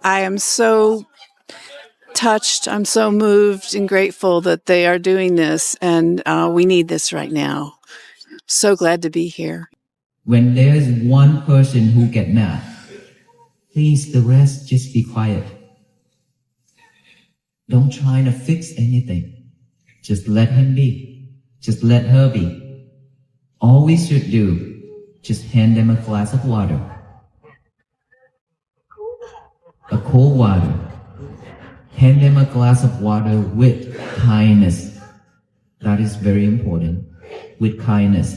I am so touched. I'm so moved and grateful that they are doing this, and we need this right now. So glad to be here. When there's one person who get mad, please the rest just be quiet. Don't try to fix anything. Just let him be. Just let her be. All we should do, just hand them a glass of water. A cold water. Hand them a glass of water with kindness. That is very important. With kindness.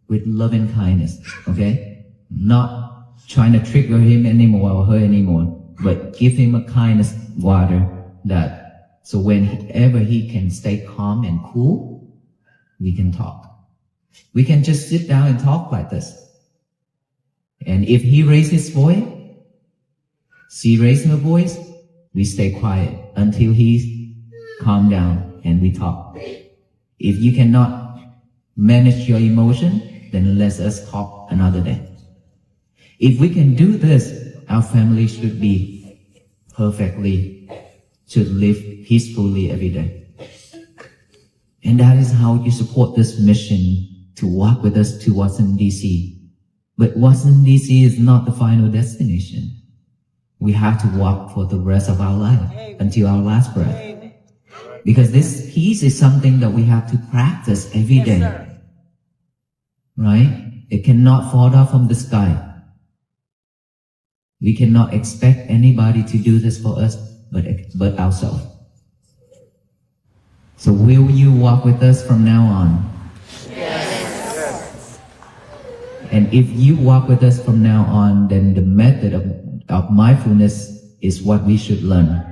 With loving kindness. Okay? Not trying to trigger him anymore or her anymore. But give him a kindness water that so whenever he can stay calm and cool, we can talk. We can just sit down and talk like this. And if he raises his voice, she raises her voice, we stay quiet until he calm down and we talk. If you cannot manage your emotion, then let us talk another day. If we can do this, our family should be perfectly, should live peacefully every day. And that is how you support this mission to walk with us to Washington, D.C. But Washington, D.C. is not the final destination. We have to walk for the rest of our life until our last breath. Because this peace is something that we have to practice every day. Right? It cannot fall down from the sky. We cannot expect anybody to do this for us but ourselves. So will you walk with us from now on? Yes. And if you walk with us from now on, then the method of mindfulness is what we should learn.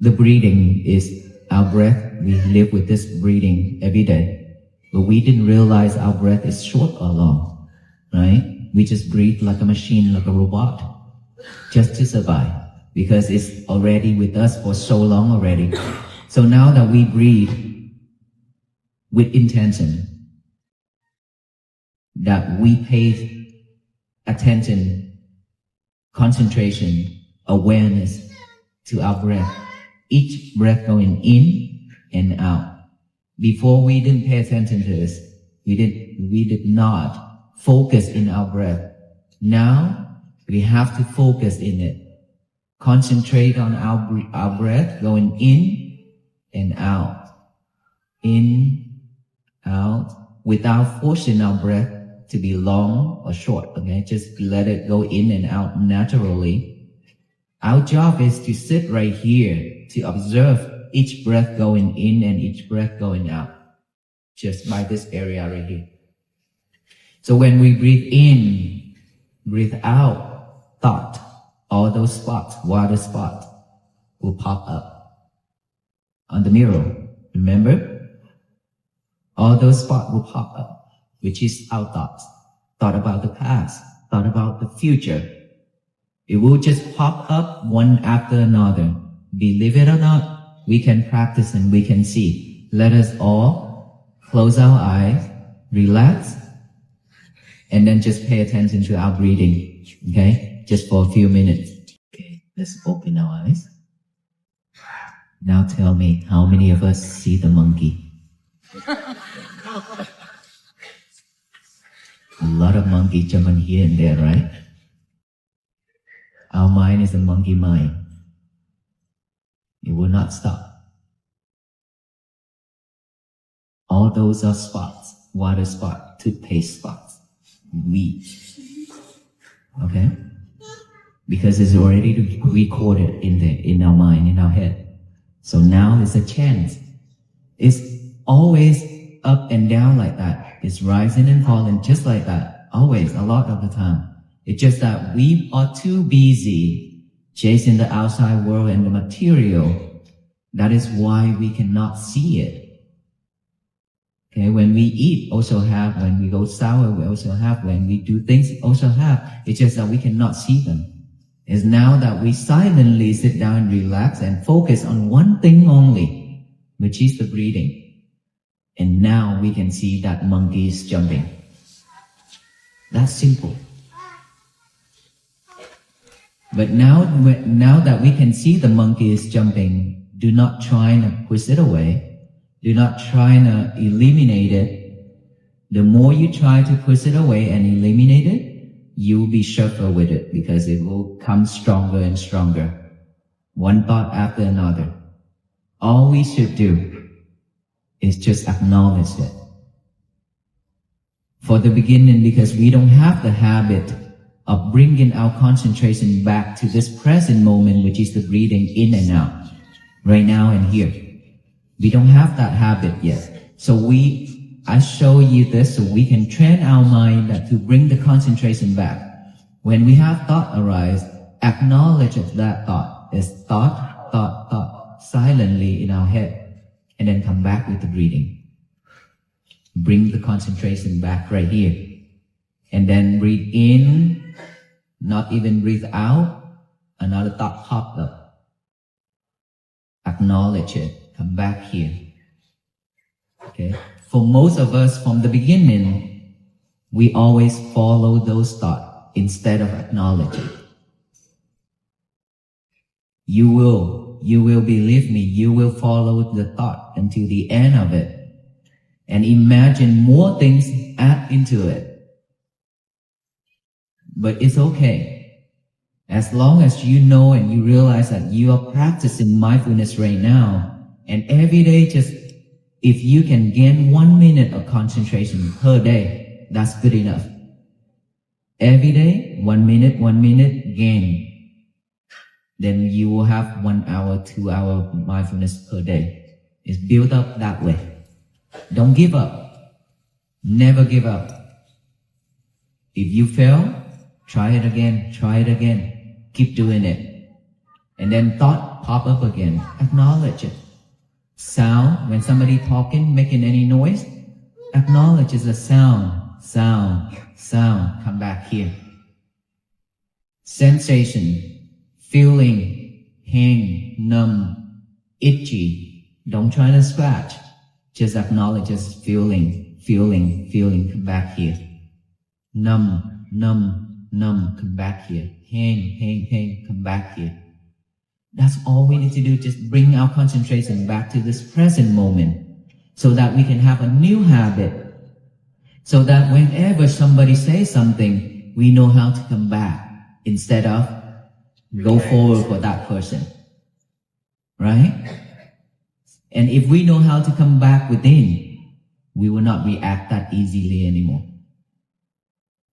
The breathing is our breath. We live with this breathing every day. But we didn't realize our breath is short or long, right? We just breathe like a machine, like a robot, just to survive, because it's already with us for so long already. So now that we breathe with intention, that we pay attention, concentration, awareness to our breath, each breath going in and out. Before we didn't pay attention to this, we did not focus in our breath. Now we have to focus in it. Concentrate on our breath going in and out. In, out, without forcing our breath to be long or short, okay? Just let it go in and out naturally. Our job is to sit right here to observe each breath going in and each breath going out, just by this area right here. So when we breathe in, breathe out, thought, all those spots, water spots, will pop up on the mirror. Remember? All those spots will pop up, which is our thoughts. Thought about the past, thought about the future. It will just pop up one after another. Believe it or not, we can practice and we can see. Let us all close our eyes, relax, and then just pay attention to our breathing, okay? Just for a few minutes. Okay, let's open our eyes. Now tell me, how many of us see the monkey? A lot of monkey jumping here and there, right? Our mind is a monkey mind. It will not stop. All those are spots, water spot, toothpaste spots, weeds. Okay? Because it's already recorded in our mind, in our head. So now is a chance. It's always up and down like that. It's rising and falling just like that. Always, a lot of the time. It's just that we are too busy chasing the outside world and the material. That is why we cannot see it. Okay, when we eat, also have. When we go sour, we also have. When we do things, also have. It's just that we cannot see them. It's now that we silently sit down and relax and focus on one thing only, which is the breathing. And now we can see that monkey is jumping. That's simple. But now that we can see the monkey is jumping, do not try to push it away. Do not try to eliminate it. The more you try to push it away and eliminate it, you will be suffer with it because it will come stronger and stronger. One thought after another. All we should do is just acknowledge it. For the beginning, because we don't have the habit of bringing our concentration back to this present moment, which is the breathing in and out, right now and here. We don't have that habit yet. So I show you this so we can train our mind to bring the concentration back. When we have thought arise, acknowledge that thought is thought, silently in our head, and then come back with the breathing. Bring the concentration back right here. And then breathe in, not even breathe out, another thought popped up. Acknowledge it, come back here. Okay? For most of us, from the beginning, we always follow those thoughts instead of acknowledging. You will believe me, you will follow the thought until the end of it. And imagine more things add into it. But it's okay. As long as you know and you realize that you are practicing mindfulness right now, and every day if you can gain 1 minute of concentration per day, that's good enough. Every day, 1 minute gain. Then you will have 1 hour, 2 hour mindfulness per day. It's built up that way. Don't give up. Never give up. If you fail, try it again. Keep doing it. And then thought pop up again. Acknowledge it. Sound, when somebody talking, making any noise, acknowledge it's a sound. Come back here. Sensation, feeling, pain, numb, itchy. Don't try to scratch. Just acknowledge it's feeling, come back here. Numb, come back here. Pain, come back here. That's all we need to do, just bring our concentration back to this present moment so that we can have a new habit. So that whenever somebody says something, we know how to come back instead of go forward for that person. Right? And if we know how to come back within, we will not react that easily anymore.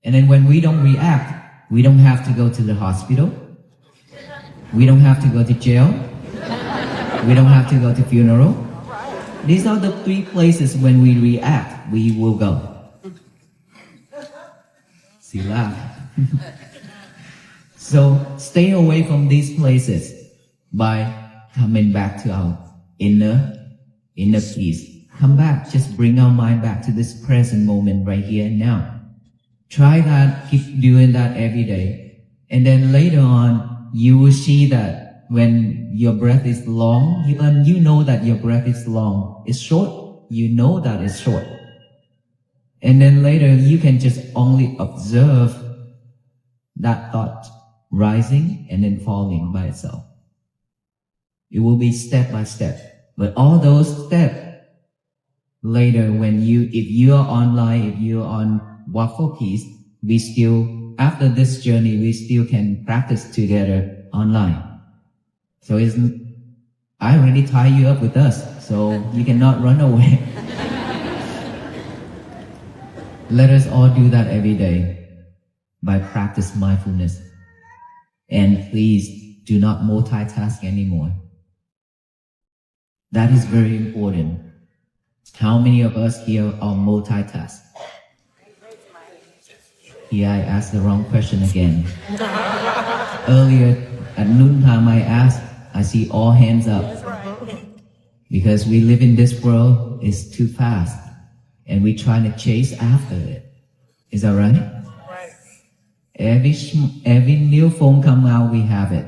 And then when we don't react, we don't have to go to the hospital. We don't have to go to jail. We don't have to go to funeral. These are the 3 places when we react, we will go. See, laugh. So stay away from these places by coming back to our inner peace. Come back, just bring our mind back to this present moment right here and now. Try that, keep doing that every day. And then later on, you will see that when your breath is long, even you know that your breath is long. It's short, you know that it's short. And then later, you can just only observe that thought rising and then falling by itself. It will be step by step. But all those steps, later if you are online, if you are on Walk for Peace, we still, after this journey, we still can practice together online. So I already tie you up with us, so you cannot run away. Let us all do that every day by practice mindfulness. And please do not multitask anymore. That is very important. How many of us here are multitask? Here I asked the wrong question again. Earlier at noontime I see all hands up. Because we live in this world, it's too fast. And we try to chase after it. Is that right? Right. Every new phone come out, we have it.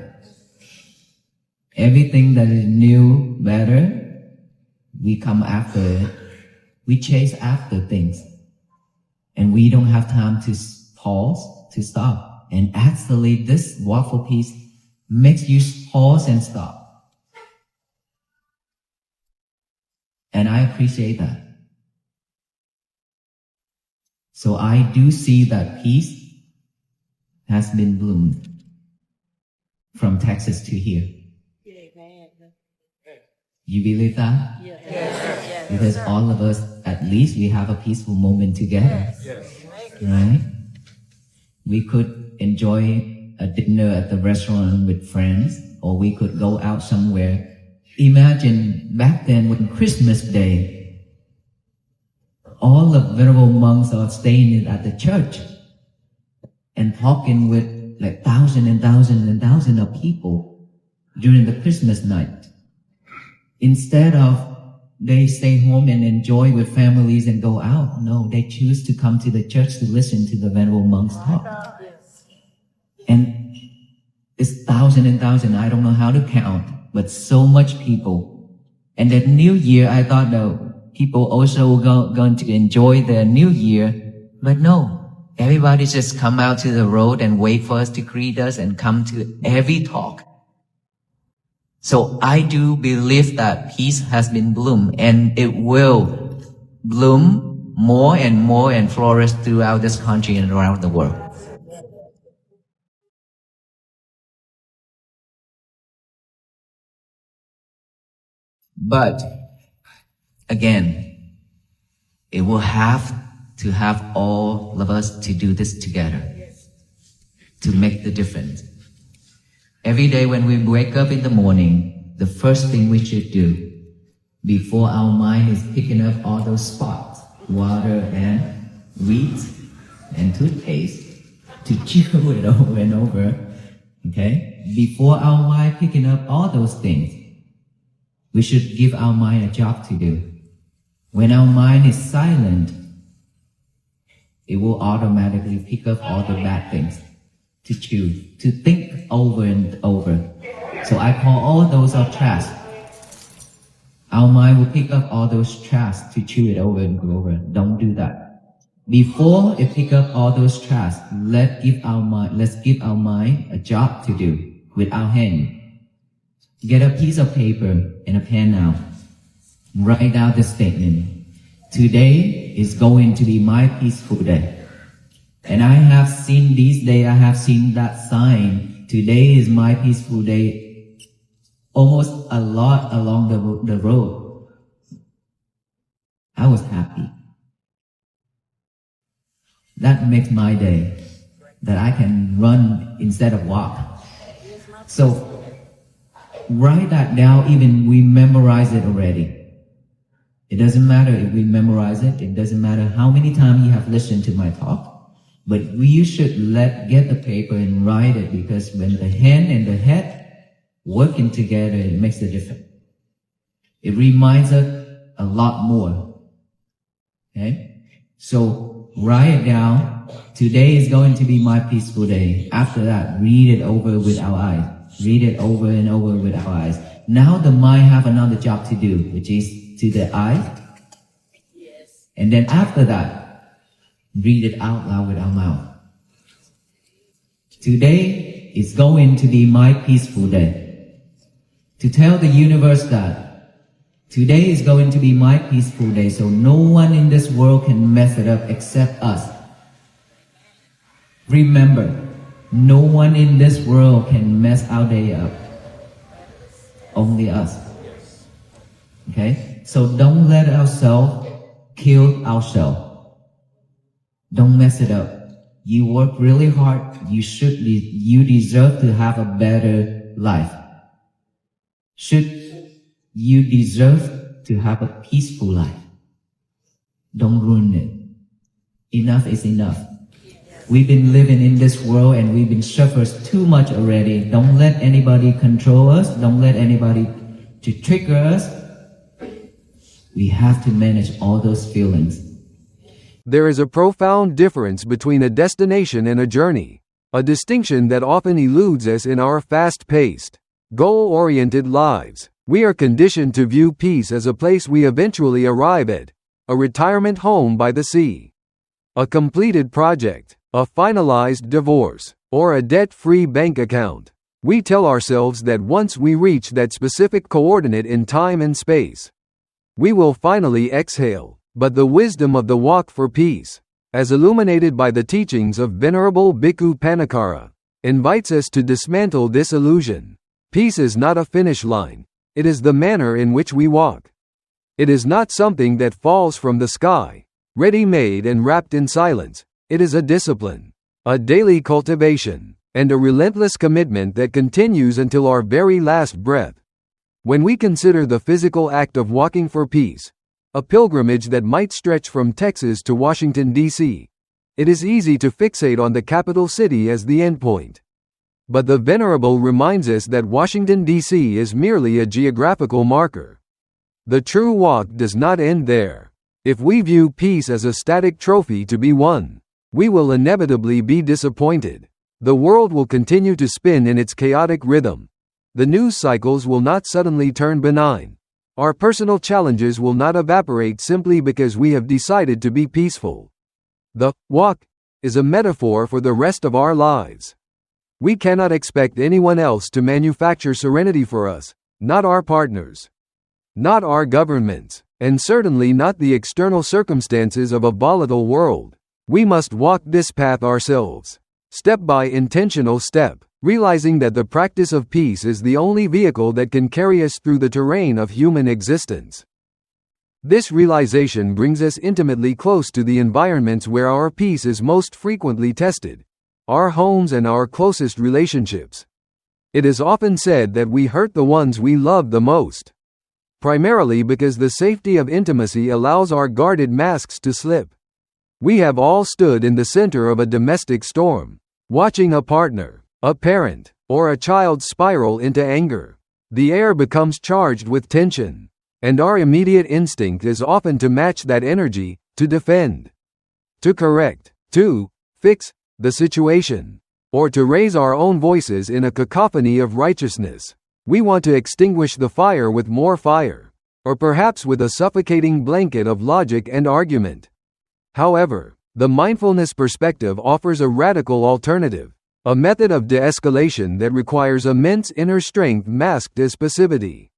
Everything that is new, better, we come after it. We chase after things. And we don't have time to pause, to stop. And actually, this Walk for Peace makes you pause and stop. And I appreciate that. So I do see that peace has been bloomed from Texas to here. You believe that? Yes. Because all of us, at least we have a peaceful moment together. Right? We could enjoy a dinner at the restaurant with friends, or we could go out somewhere. Imagine back then when Christmas Day, all the venerable monks are staying at the church and talking with like thousands and thousands and thousands of people during the Christmas night. Instead of they stay home and enjoy with families and go out, no, they choose to come to the church to listen to the venerable monks talk. And it's thousands and thousands, I don't know how to count, but so much people. And that New Year, I thought, no, people also going to enjoy their New Year, but no, everybody just come out to the road and wait for us to greet us and come to every talk. So I do believe that peace has been bloomed, and it will bloom more and flourish throughout this country and around the world. But again, it will have to have all of us to do this together to make the difference. Every day when we wake up in the morning, the first thing we should do before our mind is picking up all those spots, water and weeds and toothpaste, to chew it over and over, okay? Before our mind picking up all those things, we should give our mind a job to do. When our mind is silent, it will automatically pick up all the bad things to chew, to think over and over. So I call all those are trash. Our mind will pick up all those trash to chew it over and over. Don't do that. Before it pick up all those trash, let's give our mind a job to do with our hand. Get a piece of paper and a pen now. Write down the statement. Today is going to be my peaceful day. And I have seen these days, I have seen that sign. Today is my peaceful day. Almost a lot along the road. I was happy. That makes my day. That I can run instead of walk. So write that down, even we memorize it already. It doesn't matter if we memorize it. It doesn't matter how many times you have listened to my talk. But we should get the paper and write it, because when the hand and the head working together, it makes a difference. It reminds us a lot more. Okay? So write it down. Today is going to be my peaceful day. After that, read it over with our eyes. Read it over and over with our eyes. Now the mind have another job to do, which is to the eyes. And then after that, read it out loud with our mouth. Today is going to be my peaceful day. To tell the universe that today is going to be my peaceful day, so no one in this world can mess it up except us. Remember, no one in this world can mess our day up. Only us. Okay? So don't let ourselves kill ourselves. Don't mess it up. You work really hard. You deserve to have a better life. You deserve to have a peaceful life. Don't ruin it. Enough is enough. We've been living in this world and we've been suffered too much already. Don't let anybody control us. Don't let anybody to trigger us. We have to manage all those feelings. There is a profound difference between a destination and a journey, a distinction that often eludes us in our fast-paced, goal-oriented lives. We are conditioned to view peace as a place we eventually arrive at, a retirement home by the sea, a completed project, a finalized divorce, or a debt-free bank account. We tell ourselves that once we reach that specific coordinate in time and space, we will finally exhale. But the wisdom of the walk for peace, as illuminated by the teachings of Venerable Bhikkhu Panikkara, invites us to dismantle this illusion. Peace is not a finish line, it is the manner in which we walk. It is not something that falls from the sky, ready-made and wrapped in silence. It is a discipline, a daily cultivation, and a relentless commitment that continues until our very last breath. When we consider the physical act of walking for peace, a pilgrimage that might stretch from Texas to Washington, D.C., it is easy to fixate on the capital city as the endpoint. But the Venerable reminds us that Washington, D.C. is merely a geographical marker. The true walk does not end there. If we view peace as a static trophy to be won, we will inevitably be disappointed. The world will continue to spin in its chaotic rhythm. The news cycles will not suddenly turn benign. Our personal challenges will not evaporate simply because we have decided to be peaceful. The walk is a metaphor for the rest of our lives. We cannot expect anyone else to manufacture serenity for us, not our partners, not our governments, and certainly not the external circumstances of a volatile world. We must walk this path ourselves, step by intentional step, realizing that the practice of peace is the only vehicle that can carry us through the terrain of human existence. This realization brings us intimately close to the environments where our peace is most frequently tested, our homes and our closest relationships. It is often said that we hurt the ones we love the most, primarily because the safety of intimacy allows our guarded masks to slip. We have all stood in the center of a domestic storm, watching a partner, a parent, or a child spiral into anger. The air becomes charged with tension, and our immediate instinct is often to match that energy, to defend, to correct, to fix the situation, or to raise our own voices in a cacophony of righteousness. We want to extinguish the fire with more fire, or perhaps with a suffocating blanket of logic and argument. However, the mindfulness perspective offers a radical alternative. A method of de-escalation that requires immense inner strength masked as passivity.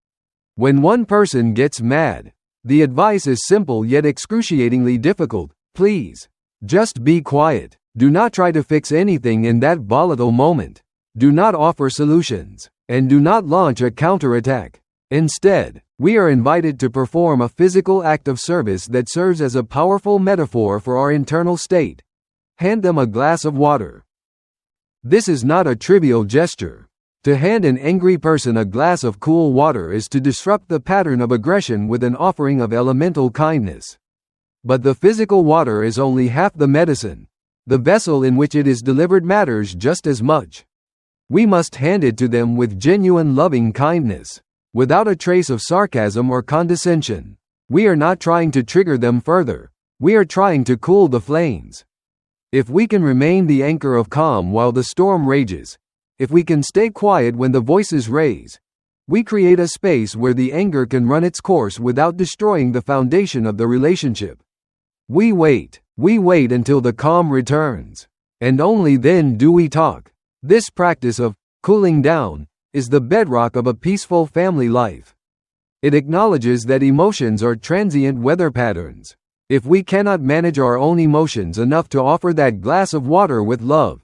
When one person gets mad, the advice is simple yet excruciatingly difficult. Please, just be quiet. Do not try to fix anything in that volatile moment. Do not offer solutions, and do not launch a counterattack. Instead, we are invited to perform a physical act of service that serves as a powerful metaphor for our internal state. Hand them a glass of water. This is not a trivial gesture. To hand an angry person a glass of cool water is to disrupt the pattern of aggression with an offering of elemental kindness. But the physical water is only half the medicine. The vessel in which it is delivered matters just as much. We must hand it to them with genuine loving kindness, without a trace of sarcasm or condescension. We are not trying to trigger them further. We are trying to cool the flames. If we can remain the anchor of calm while the storm rages, if we can stay quiet when the voices raise, we create a space where the anger can run its course without destroying the foundation of the relationship. We wait until the calm returns, and only then do we talk. This practice of cooling down is the bedrock of a peaceful family life. It acknowledges that emotions are transient weather patterns. If we cannot manage our own emotions enough to offer that glass of water with love,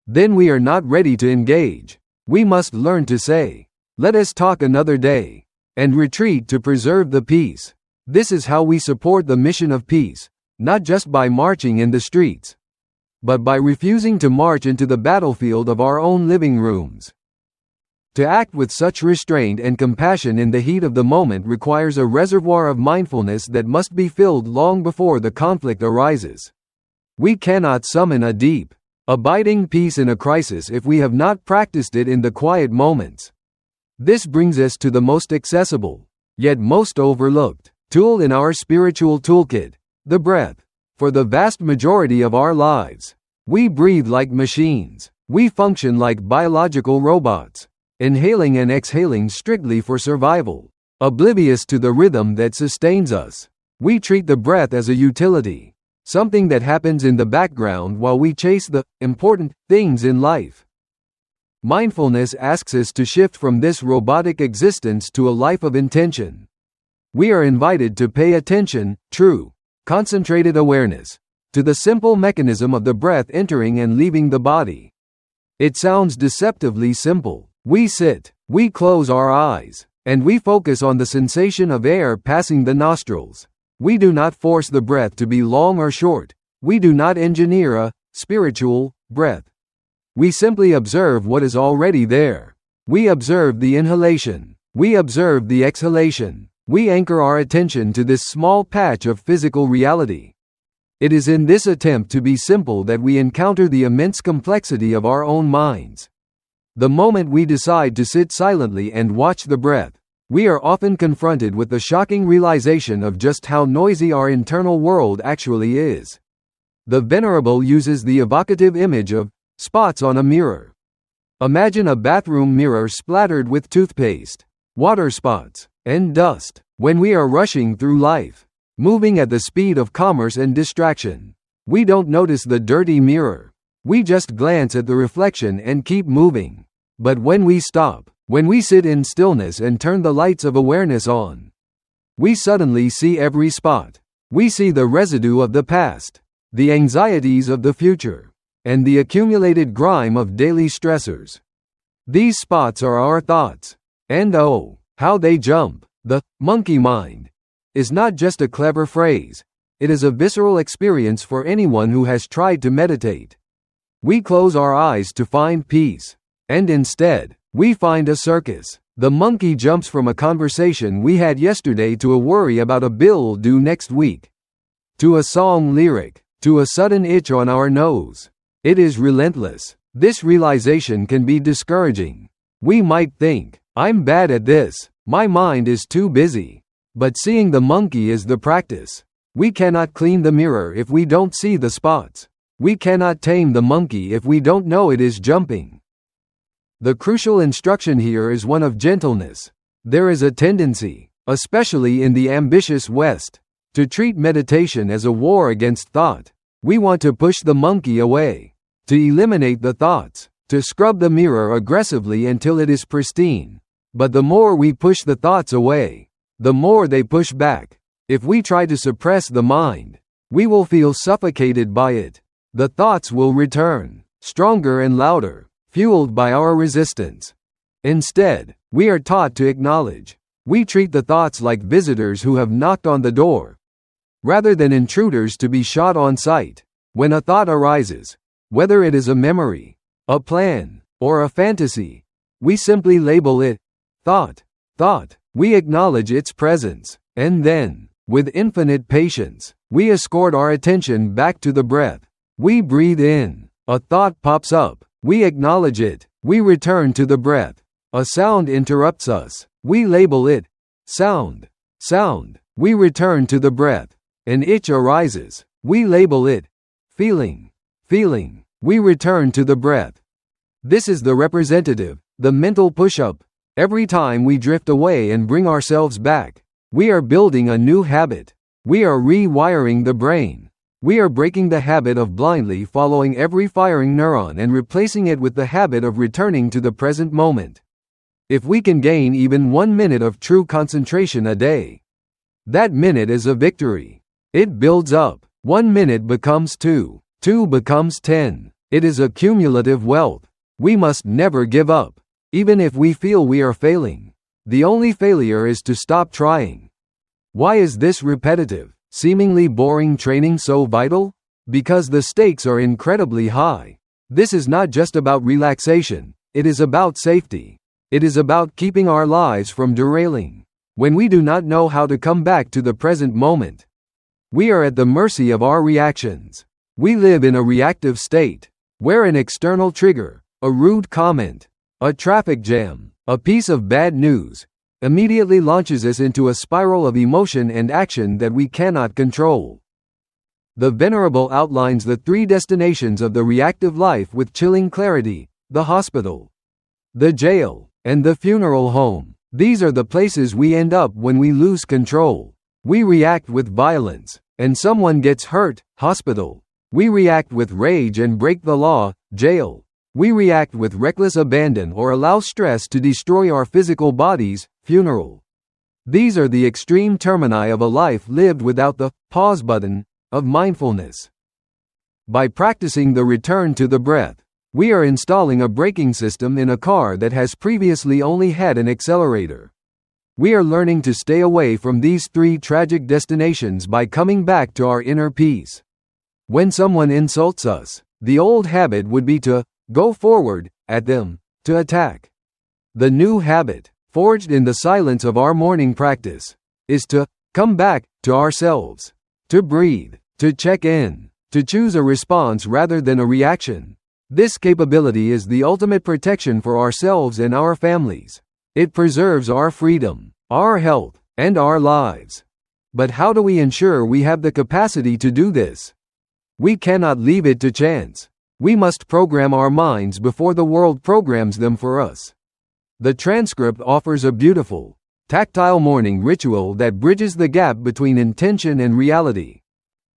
then we are not ready to engage. We must learn to say, "Let us talk another day," and retreat to preserve the peace. This is how we support the mission of peace, not just by marching in the streets, but by refusing to march into the battlefield of our own living rooms. To act with such restraint and compassion in the heat of the moment requires a reservoir of mindfulness that must be filled long before the conflict arises. We cannot summon a deep, abiding peace in a crisis if we have not practiced it in the quiet moments. This brings us to the most accessible, yet most overlooked, tool in our spiritual toolkit, the breath. For the vast majority of our lives, we breathe like machines. We function like biological robots, inhaling and exhaling strictly for survival, oblivious to the rhythm that sustains us. We treat the breath as a utility, something that happens in the background while we chase the important things in life. Mindfulness asks us to shift from this robotic existence to a life of intention. We are invited to pay attention, true, concentrated awareness, to the simple mechanism of the breath entering and leaving the body. It sounds deceptively simple. We sit, we close our eyes, and we focus on the sensation of air passing the nostrils. We do not force the breath to be long or short. We do not engineer a spiritual breath. We simply observe what is already there. We observe the inhalation. We observe the exhalation. We anchor our attention to this small patch of physical reality. It is in this attempt to be simple that we encounter the immense complexity of our own minds. The moment we decide to sit silently and watch the breath, we are often confronted with the shocking realization of just how noisy our internal world actually is. The Venerable uses the evocative image of spots on a mirror. Imagine a bathroom mirror splattered with toothpaste, water spots, and dust. When we are rushing through life, moving at the speed of commerce and distraction, we don't notice the dirty mirror. We just glance at the reflection and keep moving. But when we stop, when we sit in stillness and turn the lights of awareness on, we suddenly see every spot. We see the residue of the past, the anxieties of the future, and the accumulated grime of daily stressors. These spots are our thoughts. And oh, how they jump! The monkey mind is not just a clever phrase. It is a visceral experience for anyone who has tried to meditate. We close our eyes to find peace, and instead, we find a circus. The monkey jumps from a conversation we had yesterday to a worry about a bill due next week, to a song lyric, to a sudden itch on our nose. It is relentless. This realization can be discouraging. We might think, I'm bad at this, my mind is too busy. But seeing the monkey is the practice. We cannot clean the mirror if we don't see the spots. We cannot tame the monkey if we don't know it is jumping. The crucial instruction here is one of gentleness. There is a tendency, especially in the ambitious West, to treat meditation as a war against thought. We want to push the monkey away, to eliminate the thoughts, to scrub the mirror aggressively until it is pristine. But the more we push the thoughts away, the more they push back. If we try to suppress the mind, we will feel suffocated by it. The thoughts will return, stronger and louder, fueled by our resistance. Instead, we are taught to acknowledge. We treat the thoughts like visitors who have knocked on the door, rather than intruders to be shot on sight. When a thought arises, whether it is a memory, a plan, or a fantasy, we simply label it thought. We acknowledge its presence, and then, with infinite patience, we escort our attention back to the breath. We breathe in. A thought pops up. We acknowledge it. We return to the breath. A sound interrupts us. We label it sound. We return to the breath. An itch arises. We label it feeling. We return to the breath. This is the representative, the mental push-up. Every time we drift away and bring ourselves back, we are building a new habit. We are rewiring the brain. We are breaking the habit of blindly following every firing neuron and replacing it with the habit of returning to the present moment. If we can gain even 1 minute of true concentration a day, that minute is a victory. It builds up. 1 minute becomes 2. 2 becomes 10. It is a cumulative wealth. We must never give up. Even if we feel we are failing, the only failure is to stop trying. Why is this repetitive, seemingly boring training so vital? Because the stakes are incredibly high. This is not just about relaxation, it is about safety. It is about keeping our lives from derailing. When we do not know how to come back to the present moment, we are at the mercy of our reactions. We live in a reactive state, where an external trigger, a rude comment, a traffic jam, a piece of bad news, immediately launches us into a spiral of emotion and action that we cannot control. The Venerable outlines the 3 destinations of the reactive life with chilling clarity: the hospital, the jail, and the funeral home. These are the places we end up when we lose control. We react with violence, and someone gets hurt, hospital. We react with rage and break the law, jail. We react with reckless abandon or allow stress to destroy our physical bodies. Funeral. These are the extreme termini of a life lived without the pause button of mindfulness. By practicing the return to the breath, we are installing a braking system in a car that has previously only had an accelerator. We are learning to stay away from these three tragic destinations by coming back to our inner peace. When someone insults us, the old habit would be to go forward at them, to attack. The new habit, forged in the silence of our morning practice, is to come back to ourselves, to breathe, to check in, to choose a response rather than a reaction. This capability is the ultimate protection for ourselves and our families. It preserves our freedom, our health, and our lives. But how do we ensure we have the capacity to do this? We cannot leave it to chance. We must program our minds before the world programs them for us. The transcript offers a beautiful, tactile morning ritual that bridges the gap between intention and reality.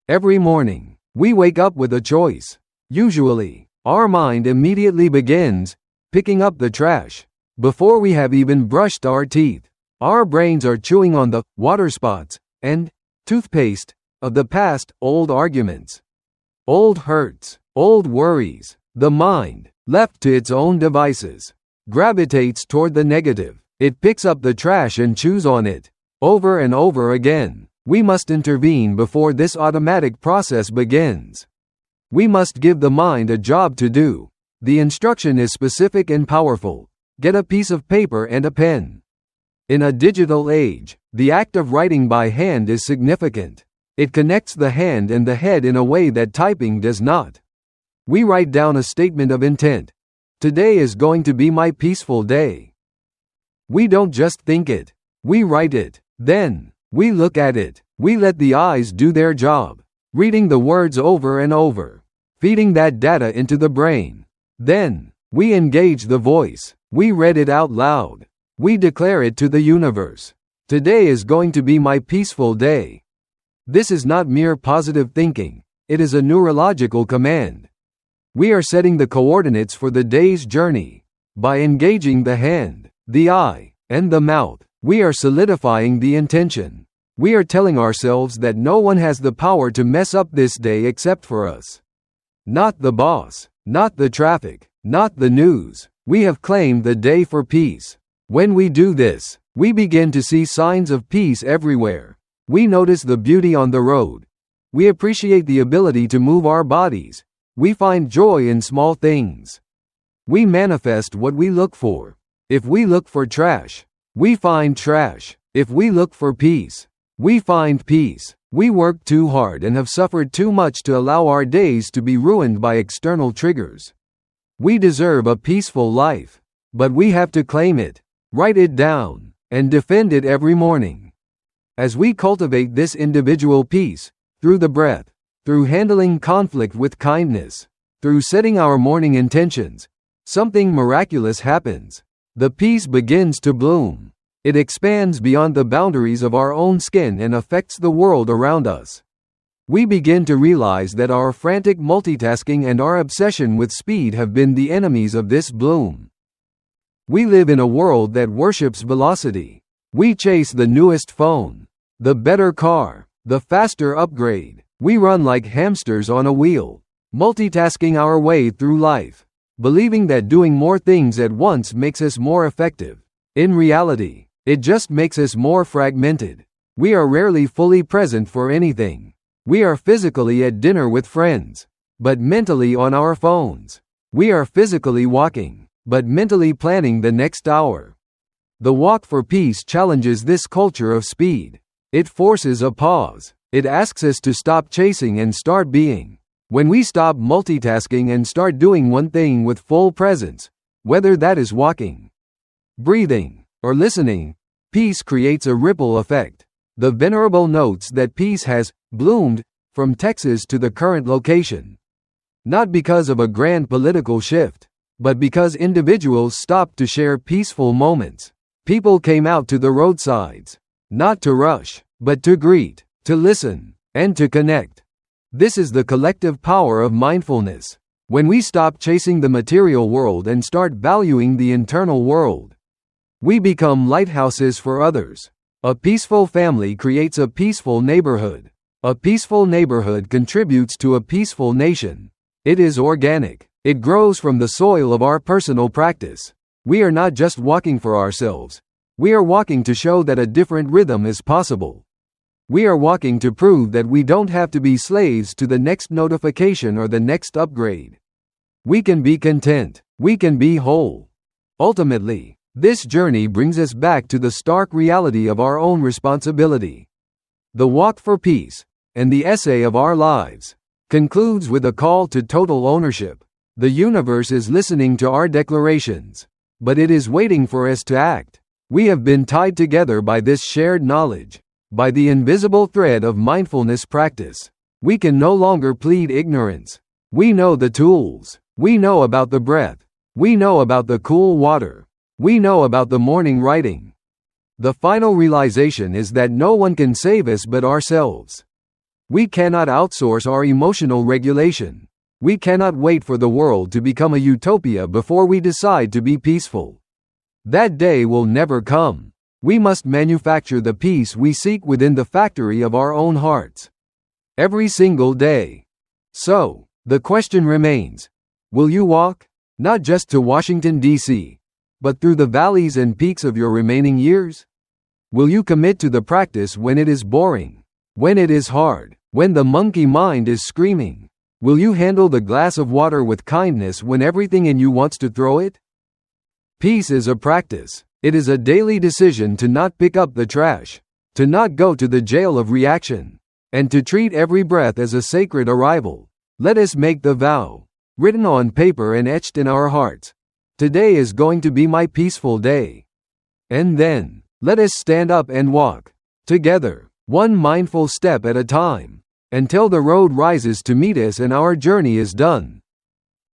Every morning, we wake up with a choice. Usually, our mind immediately begins picking up the trash. Before we have even brushed our teeth, our brains are chewing on the water spots and toothpaste of the past, old arguments, old hurts, old worries. The mind, left to its own devices, gravitates toward the negative. It picks up the trash and chews on it over and over again. We must intervene before this automatic process begins. We must give the mind a job to do. The instruction is specific and powerful. Get a piece of paper and a pen. In a digital age, the act of writing by hand is significant. It connects the hand and the head in a way that typing does not. We write down a statement of intent. Today is going to be my peaceful day. We don't just think it. We write it. Then, we look at it. We let the eyes do their job, reading the words over and over, feeding that data into the brain. Then, we engage the voice. We read it out loud. We declare it to the universe. Today is going to be my peaceful day. This is not mere positive thinking. It is a neurological command. We are setting the coordinates for the day's journey. By engaging the hand, the eye, and the mouth, we are solidifying the intention. We are telling ourselves that no one has the power to mess up this day except for us. Not the boss, not the traffic, not the news. We have claimed the day for peace. When we do this, we begin to see signs of peace everywhere. We notice the beauty on the road. We appreciate the ability to move our bodies. We find joy in small things. We manifest what we look for. If we look for trash, we find trash. If we look for peace, we find peace. We work too hard and have suffered too much to allow our days to be ruined by external triggers. We deserve a peaceful life, but we have to claim it, write it down, and defend it every morning. As we cultivate this individual peace, through the breath, through handling conflict with kindness, through setting our morning intentions, something miraculous happens. The peace begins to bloom. It expands beyond the boundaries of our own skin and affects the world around us. We begin to realize that our frantic multitasking and our obsession with speed have been the enemies of this bloom. We live in a world that worships velocity. We chase the newest phone, the better car, the faster upgrade. We run like hamsters on a wheel, multitasking our way through life, believing that doing more things at once makes us more effective. In reality, it just makes us more fragmented. We are rarely fully present for anything. We are physically at dinner with friends, but mentally on our phones. We are physically walking, but mentally planning the next hour. The Walk for Peace challenges this culture of speed. It forces a pause. It asks us to stop chasing and start being. When we stop multitasking and start doing one thing with full presence, whether that is walking, breathing, or listening, peace creates a ripple effect. The venerable notes that peace has bloomed from Texas to the current location. Not because of a grand political shift, but because individuals stopped to share peaceful moments. People came out to the roadsides, not to rush, but to greet, to listen, and to connect. This is the collective power of mindfulness. When we stop chasing the material world and start valuing the internal world, we become lighthouses for others. A peaceful family creates a peaceful neighborhood. A peaceful neighborhood contributes to a peaceful nation. It is organic. It grows from the soil of our personal practice. We are not just walking for ourselves. We are walking to show that a different rhythm is possible. We are walking to prove that we don't have to be slaves to the next notification or the next upgrade. We can be content. We can be whole. Ultimately, this journey brings us back to the stark reality of our own responsibility. The walk for peace, and the essay of our lives, concludes with a call to total ownership. The universe is listening to our declarations, but it is waiting for us to act. We have been tied together by this shared knowledge, by the invisible thread of mindfulness practice. We can no longer plead ignorance. We know the tools. We know about the breath. We know about the cool water. We know about the morning writing. The final realization is that no one can save us but ourselves. We cannot outsource our emotional regulation. We cannot wait for the world to become a utopia before we decide to be peaceful. That day will never come. We must manufacture the peace we seek within the factory of our own hearts. Every single day. So, the question remains, will you walk, not just to Washington, D.C., but through the valleys and peaks of your remaining years? Will you commit to the practice when it is boring, when it is hard, when the monkey mind is screaming? Will you handle the glass of water with kindness when everything in you wants to throw it? Peace is a practice. It is a daily decision to not pick up the trash, to not go to the jail of reaction, and to treat every breath as a sacred arrival. Let us make the vow, written on paper and etched in our hearts. Today is going to be my peaceful day. And then, let us stand up and walk, together, one mindful step at a time, until the road rises to meet us and our journey is done.